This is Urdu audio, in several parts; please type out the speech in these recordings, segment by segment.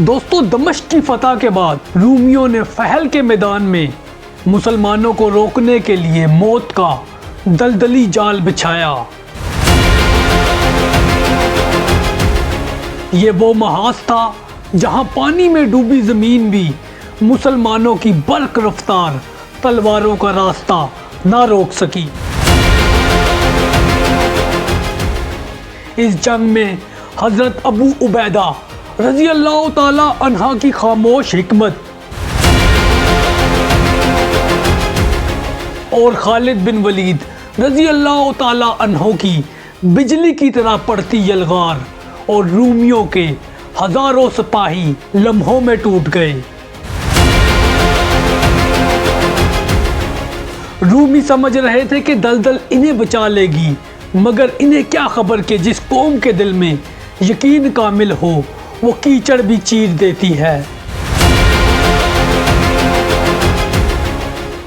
دوستو دمشق کی فتح کے بعد رومیوں نے فہل کے میدان میں مسلمانوں کو روکنے کے لیے موت کا دلدلی جال بچھایا۔ یہ وہ محاذ تھا جہاں پانی میں ڈوبی زمین بھی مسلمانوں کی برق رفتار تلواروں کا راستہ نہ روک سکی۔ اس جنگ میں حضرت ابو عبیدہ رضی اللہ تعالی عنہ کی خاموش حکمت اور خالد بن ولید رضی اللہ تعالی عنہ کی بجلی کی طرح پڑتی یلغار اور رومیوں کے ہزاروں سپاہی لمحوں میں ٹوٹ گئے۔ رومی سمجھ رہے تھے کہ دلدل انہیں بچا لے گی، مگر انہیں کیا خبر کہ جس قوم کے دل میں یقین کامل ہو وہ کیچڑ بھی چیر دیتی ہے۔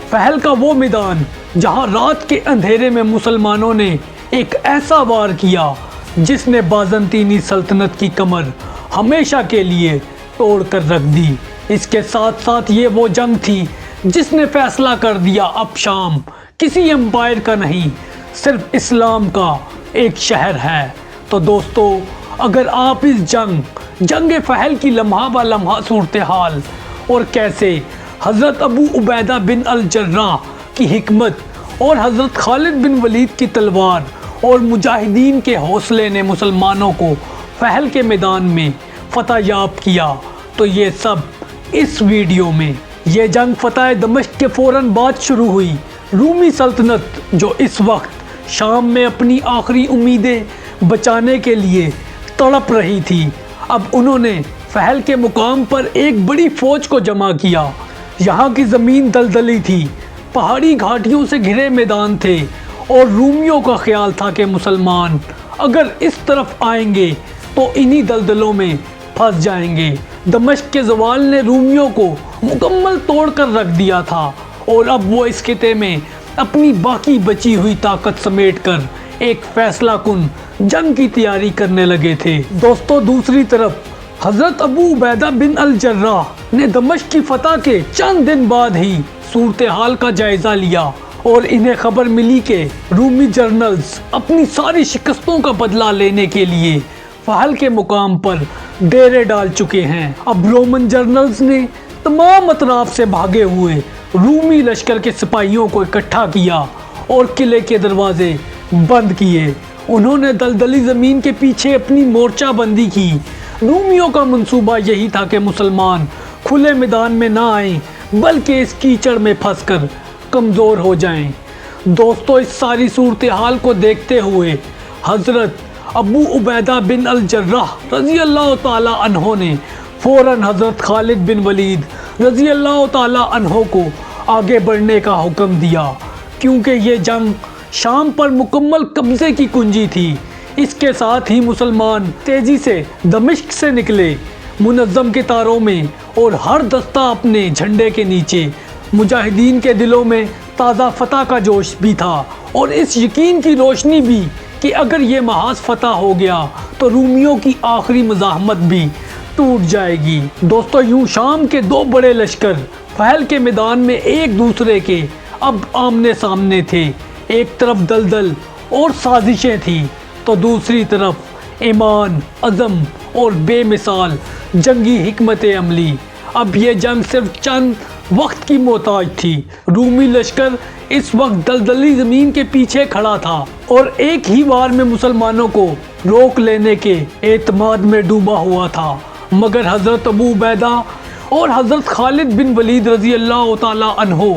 فہل کا وہ میدان جہاں رات کے اندھیرے میں مسلمانوں نے ایک ایسا وار کیا جس نے بازنطینی سلطنت کی کمر ہمیشہ کے لیے توڑ کر رکھ دی۔ اس کے ساتھ ساتھ یہ وہ جنگ تھی جس نے فیصلہ کر دیا اب شام کسی امپائر کا نہیں، صرف اسلام کا ایک شہر ہے۔ تو دوستو، اگر آپ اس جنگ فہل کی لمحہ با لمحہ صورتحال اور کیسے حضرت ابو عبیدہ بن الجراح کی حکمت اور حضرت خالد بن ولید کی تلوار اور مجاہدین کے حوصلے نے مسلمانوں کو فہل کے میدان میں فتح یاب کیا، تو یہ سب اس ویڈیو میں۔ یہ جنگ فتح دمشق کے فوراً بعد شروع ہوئی۔ رومی سلطنت جو اس وقت شام میں اپنی آخری امیدیں بچانے کے لیے تڑپ رہی تھی، اب انہوں نے فہل کے مقام پر ایک بڑی فوج کو جمع کیا۔ یہاں کی زمین دلدلی تھی، پہاڑی گھاٹیوں سے گھرے میدان تھے اور رومیوں کا خیال تھا کہ مسلمان اگر اس طرف آئیں گے تو انہی دلدلوں میں پھنس جائیں گے۔ دمشق کے زوال نے رومیوں کو مکمل توڑ کر رکھ دیا تھا اور اب وہ اس خطے میں اپنی باقی بچی ہوئی طاقت سمیٹ کر ایک فیصلہ کن جنگ کی تیاری کرنے لگے تھے۔ دوستو، دوسری طرف حضرت ابو عبیدہ بن الجراح نے دمشق کی فتح کے چند دن بعد ہی صورتحال کا جائزہ لیا اور انہیں خبر ملی کہ رومی جنرلز اپنی ساری شکستوں کا بدلہ لینے کے لیے فہل کے مقام پر ڈیرے ڈال چکے ہیں۔ اب رومن جنرلز نے تمام اطراف سے بھاگے ہوئے رومی لشکر کے سپاہیوں کو اکٹھا کیا اور قلعے کے دروازے بند کیے۔ انہوں نے دلدلی زمین کے پیچھے اپنی مورچہ بندی کی۔ رومیوں کا منصوبہ یہی تھا کہ مسلمان کھلے میدان میں نہ آئیں بلکہ اس کیچڑ میں پھنس کر کمزور ہو جائیں۔ دوستو، اس ساری صورتحال کو دیکھتے ہوئے حضرت ابو عبیدہ بن الجراح رضی اللہ تعالی عنہ نے فوراً حضرت خالد بن ولید رضی اللہ تعالی عنہ کو آگے بڑھنے کا حکم دیا، کیونکہ یہ جنگ شام پر مکمل قبضے کی کنجی تھی۔ اس کے ساتھ ہی مسلمان تیزی سے دمشق سے نکلے، منظم کتاروں میں، اور ہر دستہ اپنے جھنڈے کے نیچے۔ مجاہدین کے دلوں میں تازہ فتح کا جوش بھی تھا اور اس یقین کی روشنی بھی کہ اگر یہ محاذ فتح ہو گیا تو رومیوں کی آخری مزاحمت بھی ٹوٹ جائے گی۔ دوستو، یوں شام کے دو بڑے لشکر فہل کے میدان میں ایک دوسرے کے اب آمنے سامنے تھے۔ ایک طرف دلدل اور سازشیں تھیں تو دوسری طرف ایمان، عزم اور بے مثال جنگی حکمت عملی۔ اب یہ جنگ صرف چند وقت کی محتاج تھی۔ رومی لشکر اس وقت دلدلی زمین کے پیچھے کھڑا تھا اور ایک ہی وار میں مسلمانوں کو روک لینے کے اعتماد میں ڈوبا ہوا تھا، مگر حضرت ابو عبیدہ اور حضرت خالد بن ولید رضی اللہ تعالی عنہ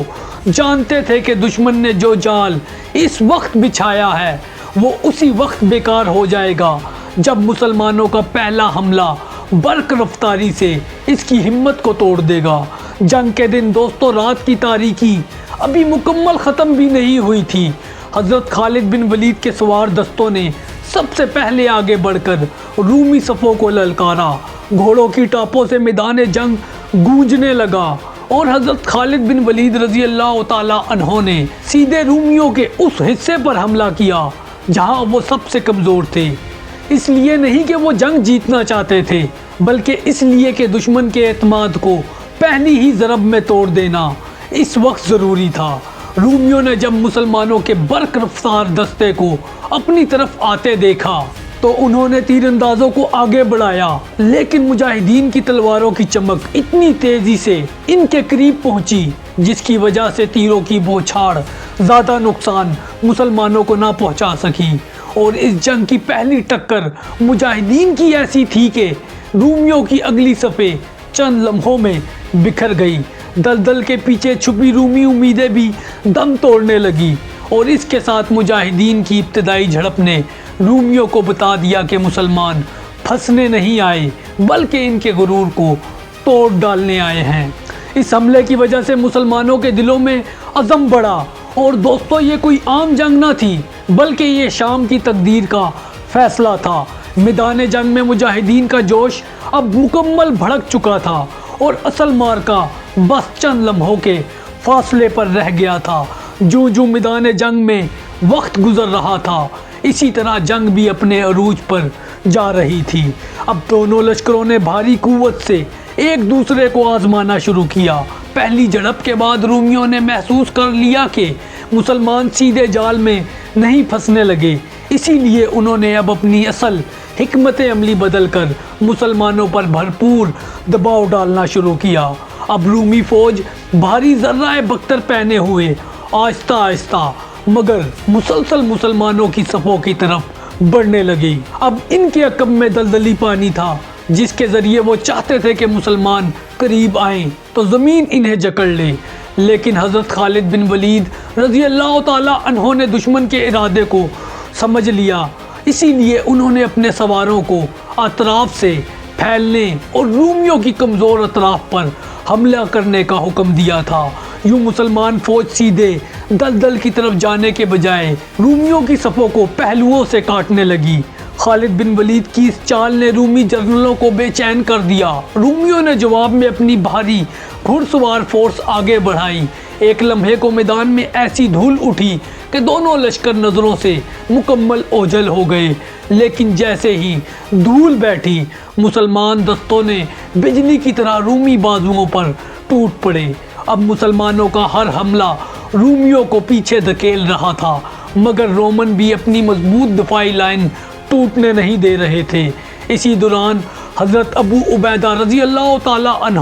جانتے تھے کہ دشمن نے جو جال اس وقت بچھایا ہے وہ اسی وقت بیکار ہو جائے گا جب مسلمانوں کا پہلا حملہ برق رفتاری سے اس کی ہمت کو توڑ دے گا۔ جنگ کے دن دوستو، رات کی تاریکی ابھی مکمل ختم بھی نہیں ہوئی تھی۔ حضرت خالد بن ولید کے سوار دستوں نے سب سے پہلے آگے بڑھ کر رومی صفوں کو للکارا۔ گھوڑوں کی ٹاپوں سے میدان جنگ گونجنے لگا اور حضرت خالد بن ولید رضی اللہ تعالی عنہ نے سیدھے رومیوں کے اس حصے پر حملہ کیا جہاں وہ سب سے کمزور تھے۔ اس لیے نہیں کہ وہ جنگ جیتنا چاہتے تھے، بلکہ اس لیے کہ دشمن کے اعتماد کو پہلی ہی ضرب میں توڑ دینا اس وقت ضروری تھا۔ رومیوں نے جب مسلمانوں کے برق رفتار دستے کو اپنی طرف آتے دیکھا تو انہوں نے تیر اندازوں کو آگے بڑھایا، لیکن مجاہدین کی تلواروں کی چمک اتنی تیزی سے ان کے قریب پہنچی جس کی وجہ سے تیروں کی بوچھاڑ زیادہ نقصان مسلمانوں کو نہ پہنچا سکی، اور اس جنگ کی پہلی ٹکر مجاہدین کی ایسی تھی کہ رومیوں کی اگلی صفیں چند لمحوں میں بکھر گئی۔ دلدل کے پیچھے چھپی رومی امیدیں بھی دم توڑنے لگی، اور اس کے ساتھ مجاہدین کی ابتدائی جھڑپ نے رومیوں کو بتا دیا کہ مسلمان پھنسنے نہیں آئے بلکہ ان کے غرور کو توڑ ڈالنے آئے ہیں۔ اس حملے کی وجہ سے مسلمانوں کے دلوں میں عزم بڑھا، اور دوستو یہ کوئی عام جنگ نہ تھی بلکہ یہ شام کی تقدیر کا فیصلہ تھا۔ میدان جنگ میں مجاہدین کا جوش اب مکمل بھڑک چکا تھا، اور اصل مارکا بس چند لمحوں کے فاصلے پر رہ گیا تھا۔ جو میدان جنگ میں وقت گزر رہا تھا اسی طرح جنگ بھی اپنے عروج پر جا رہی تھی۔ اب دونوں لشکروں نے بھاری قوت سے ایک دوسرے کو آزمانا شروع کیا۔ پہلی جھڑپ کے بعد رومیوں نے محسوس کر لیا کہ مسلمان سیدھے جال میں نہیں پھنسنے لگے، اسی لیے انہوں نے اب اپنی اصل حکمت عملی بدل کر مسلمانوں پر بھرپور دباؤ ڈالنا شروع کیا۔ اب رومی فوج بھاری ذرائع بختر پہنے ہوئے آہستہ آہستہ مگر مسلسل مسلمانوں کی صفوں کی طرف بڑھنے لگی۔ اب ان کے عقب میں دلدلی پانی تھا جس کے ذریعے وہ چاہتے تھے کہ مسلمان قریب آئیں تو زمین انہیں جکڑ لے، لیکن حضرت خالد بن ولید رضی اللہ تعالی عنہ نے دشمن کے ارادے کو سمجھ لیا، اسی لیے انہوں نے اپنے سواروں کو اطراف سے پھیلنے اور رومیوں کی کمزور اطراف پر حملہ کرنے کا حکم دیا تھا۔ یوں مسلمان فوج سیدھے دلدل کی طرف جانے کے بجائے رومیوں کی صفوں کو پہلوؤں سے کاٹنے لگی۔ خالد بن ولید کی اس چال نے رومی جنرلوں کو بے چین کر دیا۔ رومیوں نے جواب میں اپنی بھاری گھڑ سوار فورس آگے بڑھائی۔ ایک لمحے کو میدان میں ایسی دھول اٹھی کہ دونوں لشکر نظروں سے مکمل اوجھل ہو گئے، لیکن جیسے ہی دھول بیٹھی مسلمان دستوں نے بجلی کی طرح رومی بازوؤں پر ٹوٹ پڑے۔ اب مسلمانوں کا ہر حملہ رومیوں کو پیچھے دھکیل رہا تھا، مگر رومن بھی اپنی مضبوط دفاعی لائن ٹوٹنے نہیں دے رہے تھے۔ اسی دوران حضرت ابو عبیدہ رضی اللہ تعالی عنہ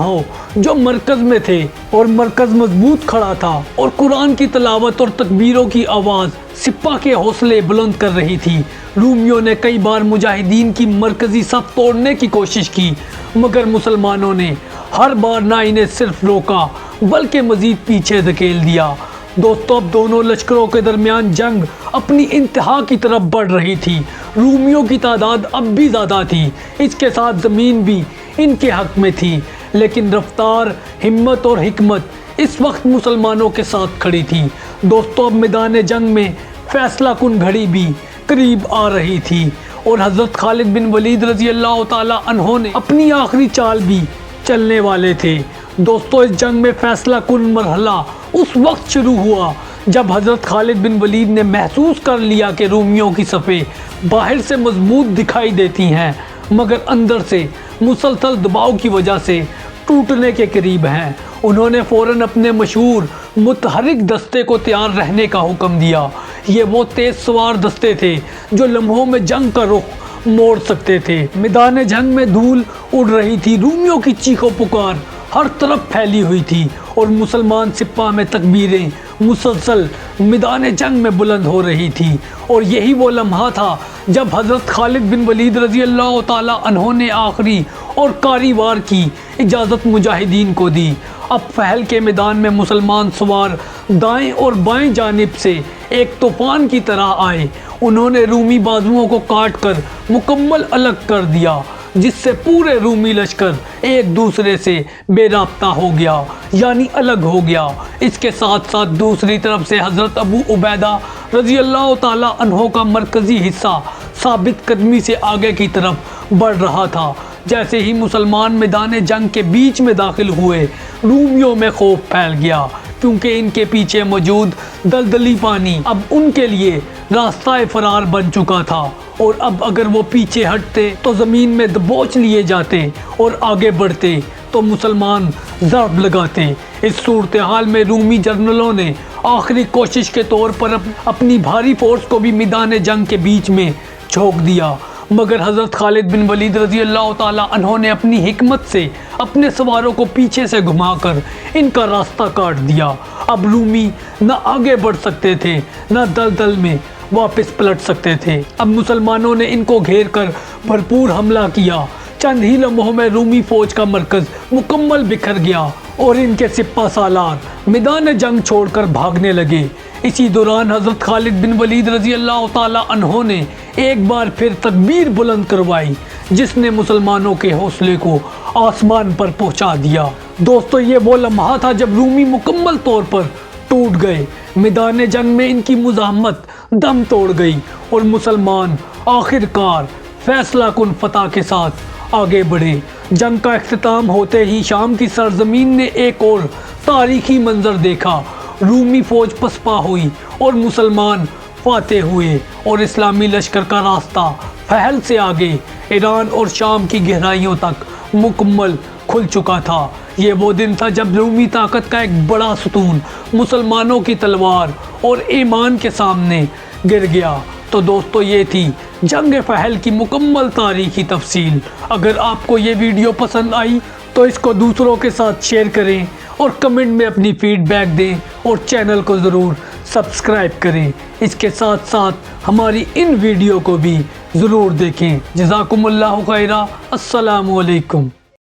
جو مرکز میں تھے اور مرکز مضبوط کھڑا تھا اور قرآن کی تلاوت اور تکبیروں کی آواز سپاہ کے حوصلے بلند کر رہی تھی۔ رومیوں نے کئی بار مجاہدین کی مرکزی صف توڑنے کی کوشش کی، مگر مسلمانوں نے ہر بار نہ انہیں صرف روکا بلکہ مزید پیچھے دھکیل دیا۔ دوستو اب دونوں لشکروں کے درمیان جنگ اپنی انتہا کی طرف بڑھ رہی تھی۔ رومیوں کی تعداد اب بھی زیادہ تھی، اس کے ساتھ زمین بھی ان کے حق میں تھی، لیکن رفتار، ہمت اور حکمت اس وقت مسلمانوں کے ساتھ کھڑی تھی۔ دوستو اب میدان جنگ میں فیصلہ کن گھڑی بھی قریب آ رہی تھی، اور حضرت خالد بن ولید رضی اللہ تعالی عنہ نے اپنی آخری چال بھی چلنے والے تھے۔ دوستو اس جنگ میں فیصلہ کن مرحلہ اس وقت شروع ہوا جب حضرت خالد بن ولید نے محسوس کر لیا کہ رومیوں کی صفیں باہر سے مضبوط دکھائی دیتی ہیں مگر اندر سے مسلسل دباؤ کی وجہ سے ٹوٹنے کے قریب ہیں۔ انہوں نے فوراً اپنے مشہور متحرک دستے کو تیار رہنے کا حکم دیا۔ یہ وہ تیز سوار دستے تھے جو لمحوں میں جنگ کا رخ موڑ سکتے تھے۔ میدان جنگ میں دھول اڑ رہی تھی، رومیوں کی چیخ و پکار ہر طرف پھیلی ہوئی تھی، اور مسلمان سپاہ میں تکبیریں مسلسل میدان جنگ میں بلند ہو رہی تھی۔ اور یہی وہ لمحہ تھا جب حضرت خالد بن ولید رضی اللہ تعالی عنہ نے آخری اور کاری وار کی اجازت مجاہدین کو دی۔ اب پھیل کے میدان میں مسلمان سوار دائیں اور بائیں جانب سے ایک طوفان کی طرح آئے۔ انہوں نے رومی بازوؤں کو کاٹ کر مکمل الگ کر دیا، جس سے پورے رومی لشکر ایک دوسرے سے بے رابطہ ہو گیا، یعنی الگ ہو گیا۔ اس کے ساتھ ساتھ دوسری طرف سے حضرت ابو عبیدہ رضی اللہ تعالی عنہ کا مرکزی حصہ ثابت قدمی سے آگے کی طرف بڑھ رہا تھا۔ جیسے ہی مسلمان میدان جنگ کے بیچ میں داخل ہوئے، رومیوں میں خوف پھیل گیا۔ کیونکہ ان کے پیچھے موجود دلدلی پانی اب ان کے لیے راستہ فرار بن چکا تھا، اور اب اگر وہ پیچھے ہٹتے تو زمین میں دبوچ لیے جاتے اور آگے بڑھتے تو مسلمان ضرب لگاتے۔ اس صورتحال میں رومی جنرلوں نے آخری کوشش کے طور پر اپنی بھاری فورس کو بھی میدان جنگ کے بیچ میں جھونک دیا، مگر حضرت خالد بن ولید رضی اللہ تعالیٰ عنہ نے اپنی حکمت سے اپنے سواروں کو پیچھے سے گھما کر ان کا راستہ کاٹ دیا۔ اب رومی نہ آگے بڑھ سکتے تھے نہ دلدل میں واپس پلٹ سکتے تھے۔ اب مسلمانوں نے ان کو گھیر کر بھرپور حملہ کیا۔ چند ہی لمحوں میں رومی فوج کا مرکز مکمل بکھر گیا اور ان کے سپہ سالار میدان جنگ چھوڑ کر بھاگنے لگے۔ اسی دوران حضرت خالد بن ولید رضی اللہ تعالیٰ عنہ نے ایک بار پھر تکبیر بلند کروائی، جس نے مسلمانوں کے حوصلے کو آسمان پر پہنچا دیا۔ دوستو، یہ وہ لمحہ تھا جب رومی مکمل طور پر ٹوٹ گئے، میدان جنگ میں ان کی مزاحمت دم توڑ گئی اور مسلمان آخر کار فیصلہ کن فتح کے ساتھ آگے بڑھے۔ جنگ کا اختتام ہوتے ہی شام کی سرزمین نے ایک اور تاریخی منظر دیکھا۔ رومی فوج پسپا ہوئی اور مسلمان فاتح ہوئے، اور اسلامی لشکر کا راستہ فہل سے آگے ایران اور شام کی گہرائیوں تک مکمل کھل چکا تھا۔ یہ وہ دن تھا جب رومی طاقت کا ایک بڑا ستون مسلمانوں کی تلوار اور ایمان کے سامنے گر گیا۔ تو دوستو، یہ تھی جنگ فہل کی مکمل تاریخی تفصیل۔ اگر آپ کو یہ ویڈیو پسند آئی تو اس کو دوسروں کے ساتھ شیئر کریں اور کمنٹ میں اپنی فیڈ بیک دیں، اور چینل کو ضرور سبسکرائب کریں۔ اس کے ساتھ ساتھ ہماری ان ویڈیو کو بھی ضرور دیکھیں۔ جزاکم اللہ خیرہ۔ السلام علیکم۔